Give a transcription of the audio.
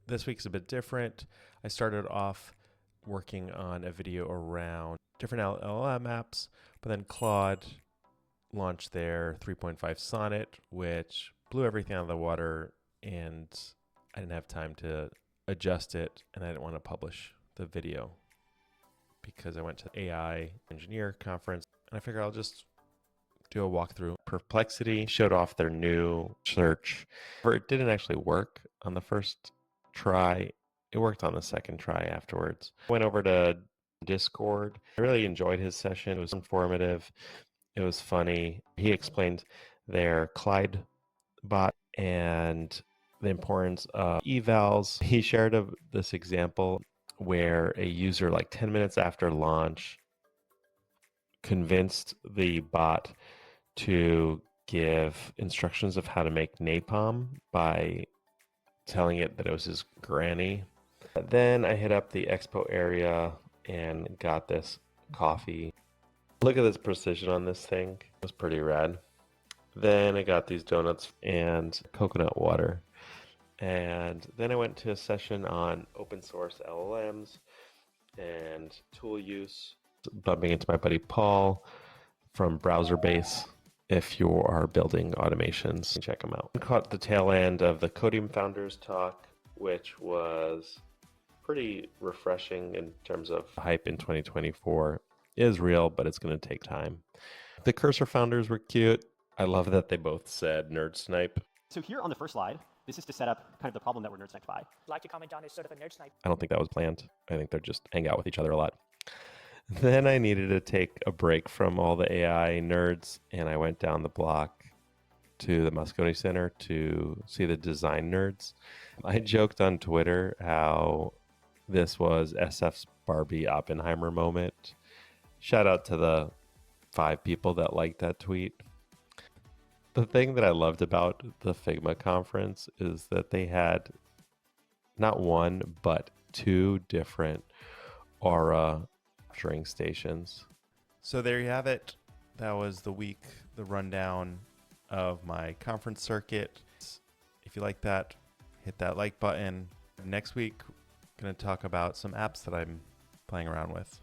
This week's a bit different. I started off working on a video around different LLM apps, but then Claude launched their 3.5 Sonnet, which blew everything out of the water, and I didn't have time to adjust it, and I didn't want to publish the video because I went to the AI engineer conference, and I figured I'll just do a walkthrough. Perplexity showed off their new search. It didn't actually work on the first try. It worked on the second try afterwards. Went over to Discord. I really enjoyed his session. It was informative. It was funny. He explained their Clyde bot and the importance of evals. He shared this example where a user, like 10 minutes after launch, convinced the bot to give instructions of how to make napalm by telling it that it was his granny. Then I hit up the expo area and got this coffee. Look at this precision on this thing. It was pretty rad. Then I got these donuts and coconut water. And then I went to a session on open source LLMs and tool use, bumping into my buddy Paul from BrowserBase. If you are building automations, check them out. I caught the tail end of the Codium Founders talk, which was pretty refreshing in terms of hype in 2024. It is real, but it's going to take time. The Cursor founders were cute. I love that they both said nerd snipe. So here on the first slide, this is to set up kind of the problem that we're nerd sniped by. Like to comment on is sort of a nerd snipe. I don't think that was planned. I think they're just hang out with each other a lot. Then I needed to take a break from all the AI nerds, and I went down the block to the Moscone Center to see the design nerds. I joked on Twitter how this was SF's Barbie Oppenheimer moment. Shout out to the 5 people that liked that tweet. The thing that I loved about the Figma conference is that they had not one, but 2 different Aura capturing stations. So there you have it. That was the week, the rundown of my conference circuit. If you like that, hit that like button. Next week, I'm going to talk about some apps that I'm playing around with.